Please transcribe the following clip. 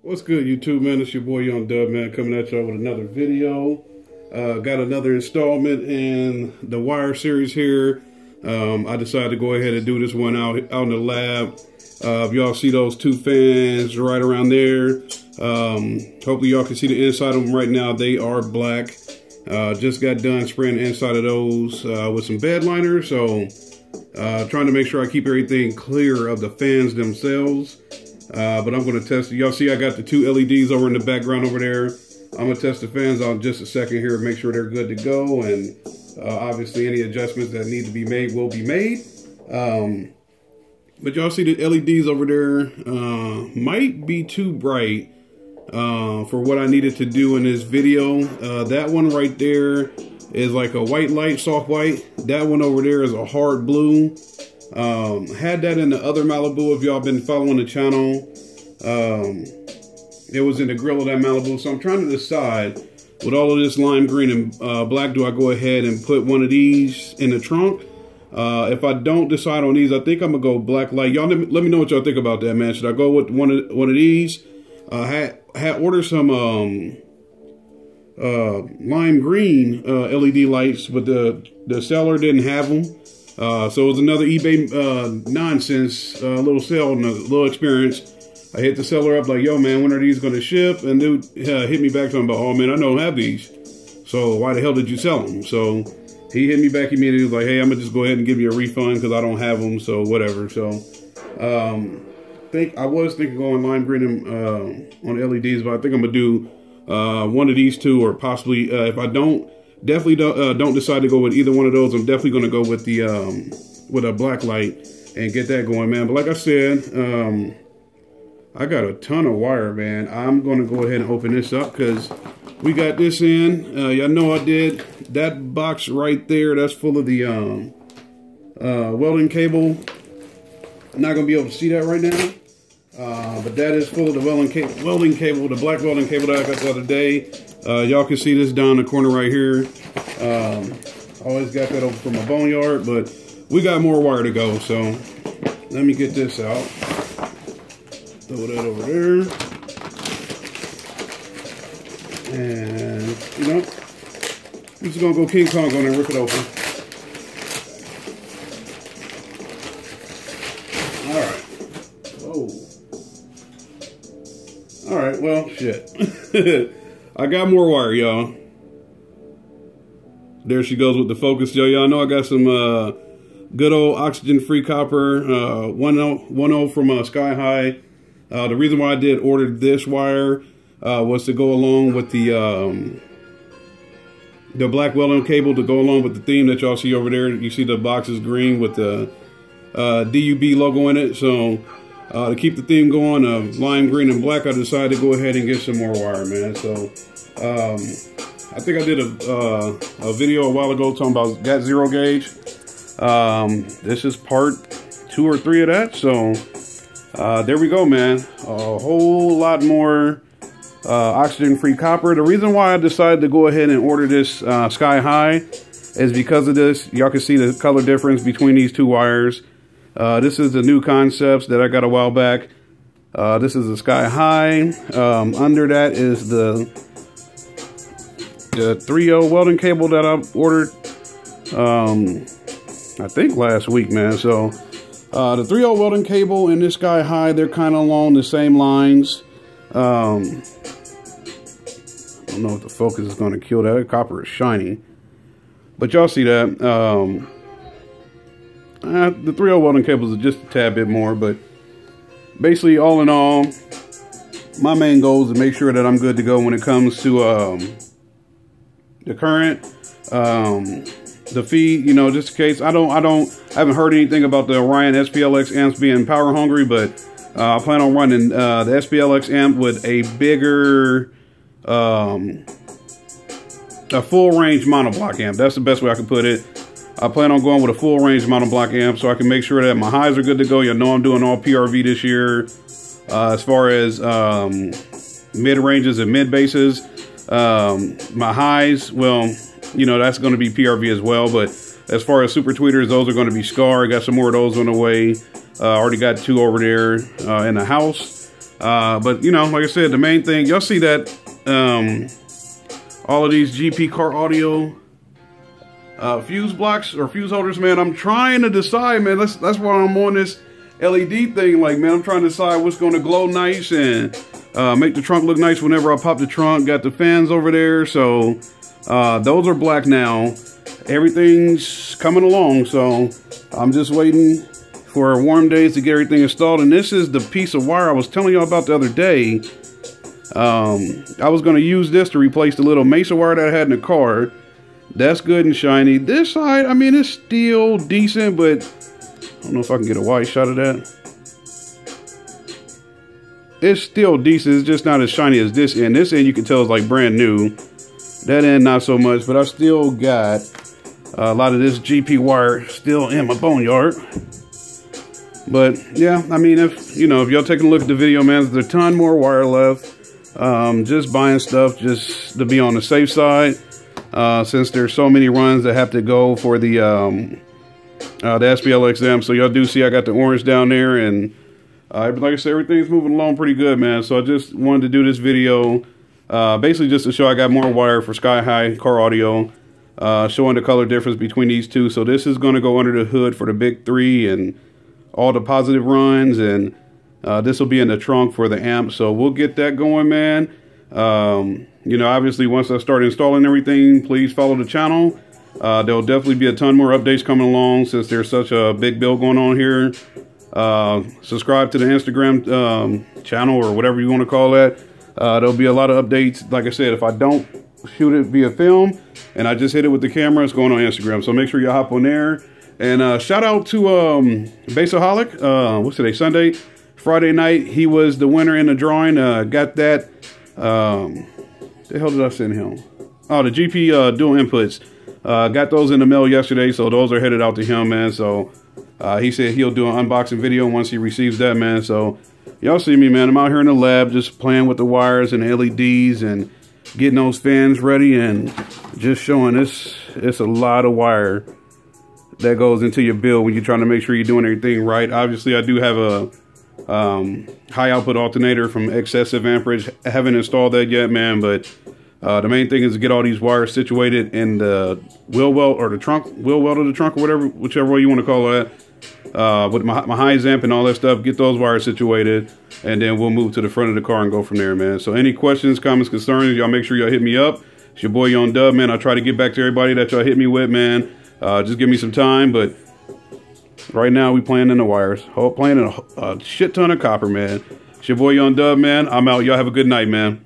What's good, YouTube, man? It's your boy Young Dub, man, coming at y'all with another video. Got another installment in the wire series here. I decided to go ahead and do this one out in the lab. If y'all see those two fans right around there, hopefully y'all can see the inside of them right now. They are black. Just got done spraying the inside of those with some bed liner. So trying to make sure I keep everything clear of the fans themselves. But I'm going to test it. Y'all see I got the two LEDs over in the background over there. I'm going to test the fans out in just a second here, make sure they're good to go. And obviously any adjustments that need to be made will be made. But y'all see the LEDs over there might be too bright for what I needed to do in this video. That one right there is like a white light, soft white. That one over there is a hard blue. Had that in the other Malibu. If y'all been following the channel, it was in the grill of that Malibu. So I'm trying to decide with all of this lime green and black, do I go ahead and put one of these in the trunk? If I don't decide on these, I think I'm gonna go black light. Y'all let me know what y'all think about that, man. Should I go with one of these? Had ordered some lime green LED lights, but the seller didn't have them. So it was another eBay nonsense, little sale and a little experience. I hit the seller up like, yo, man, when are these going to ship? And dude hit me back talking about, oh, man, I don't have these. So why the hell did you sell them? So he hit me back immediately like, hey, I'm going to just go ahead and give you a refund because I don't have them. So whatever. So I was thinking going lime green on LEDs, but I think I'm going to do one of these two, or possibly if I definitely don't decide to go with either one of those, I'm definitely going to go with the with a black light and get that going, man. But like I said, I got a ton of wire, man. I'm going to go ahead and open this up because we got this in. Y'all know I did that box right there. That's full of the welding cable. I'm not going to be able to see that right now. But that is full of the welding cable, the black welding cable that I got the other day. Y'all can see this down the corner right here. Always got that over from my boneyard, but we got more wire to go. So let me get this out. Throw that over there. And, you know, I'm just going to go King Kong on and rip it open. All right. Whoa. All right, well, shit. I got more wire, y'all. There she goes with the focus, y'all know I got some good old oxygen-free copper 1.0 from Sky High. The reason why I did order this wire was to go along with the black welding cable to go along with the theme that y'all see over there. You see the box is green with the DUB logo in it. So to keep the theme going of lime green and black, I decided to go ahead and get some more wire, man. So I think I did a video a while ago talking about got zero gauge. This is part 2 or 3 of that. So there we go, man. A whole lot more oxygen-free copper. The reason why I decided to go ahead and order this Sky High is because of this. Y'all can see the color difference between these two wires. This is the new concepts that I got a while back. This is the Sky High. Under that is the 3.0 welding cable that I ordered, I think last week, man. So the 3.0 welding cable and this Sky High, they're kind of along the same lines. I don't know if the focus is going to kill that. The copper is shiny, but y'all see that. The 3.0 welding cables are just a tad bit more, but basically, all in all, my main goal is to make sure that I'm good to go when it comes to the current, the feed. You know, just in case I haven't heard anything about the Orion SPLX amps being power hungry, but I plan on running the SPLX amp with a bigger, a full range monoblock amp. That's the best way I can put it. I plan on going with a full range monoblock amp so I can make sure that my highs are good to go. You know I'm doing all PRV this year. As far as mid ranges and mid basses, my highs, well, you know, that's going to be PRV as well. But as far as super tweeters, those are going to be Scar. I got some more of those on the way. Already got 2 over there in the house. But you know, like I said, the main thing, y'all see that all of these GP car audio fuse blocks or fuse holders, man. I'm trying to decide, man. That's why I'm on this LED thing. Like, man, I'm trying to decide what's going to glow nice and make the trunk look nice whenever I pop the trunk. Got the fans over there, so those are black now. Everything's coming along, so I'm just waiting for warm days to get everything installed. And this is the piece of wire I was telling y'all about the other day. I was going to use this to replace the little Mesa wire that I had in the car. That's good and shiny. This side, I mean, it's still decent, but I don't know if I can get a wide shot of that. It's still decent. It's just not as shiny as this end. This end you can tell is like brand new. That end not so much, but I still got a lot of this GP wire still in my boneyard. But yeah, I mean, if y'all taking a look at the video, man, there's a ton more wire left. Just buying stuff just to be on the safe side, since there's so many runs that have to go for the SPLXM. So y'all do see I got the orange down there, and like I said, everything's moving along pretty good, man. So I just wanted to do this video, basically just to show I got more wire for Sky High car audio, showing the color difference between these two. So this is going to go under the hood for the big 3 and all the positive runs, and this will be in the trunk for the amp. So we'll get that going, man. You know, obviously once I start installing everything, please follow the channel. There'll definitely be a ton more updates coming along since there's such a big build going on here. Subscribe to the Instagram channel or whatever you want to call that. There'll be a lot of updates. Like I said, if I don't shoot it via film and I just hit it with the camera, it's going on Instagram. So make sure you hop on there. And shout out to Bassaholic. What's today? Sunday? Friday night, he was the winner in the drawing. Got that. The hell did I send him? Oh, the GP dual inputs. Got those in the mail yesterday, so those are headed out to him, man. So he said he'll do an unboxing video once he receives that, man. So y'all see me, man. I'm out here in the lab just playing with the wires and LEDs and getting those fans ready and just showing this. It's a lot of wire that goes into your build when you're trying to make sure you're doing everything right. Obviously, I do have a high output alternator from excessive amperage. I haven't installed that yet, man, but the main thing is to get all these wires situated in the wheel well or the trunk, wheel well to the trunk or whatever, whichever way you want to call that, with my high amp and all that stuff. Get those wires situated, and then we'll move to the front of the car and go from there, man. So any questions, comments, concerns, y'all make sure y'all hit me up. It's your boy Young Dub, man. I try to get back to everybody that y'all hit me with, man. Just give me some time, but right now we playing in the wires. Playing in a shit ton of copper, man. It's your boy Young Dub, man. I'm out. Y'all have a good night, man.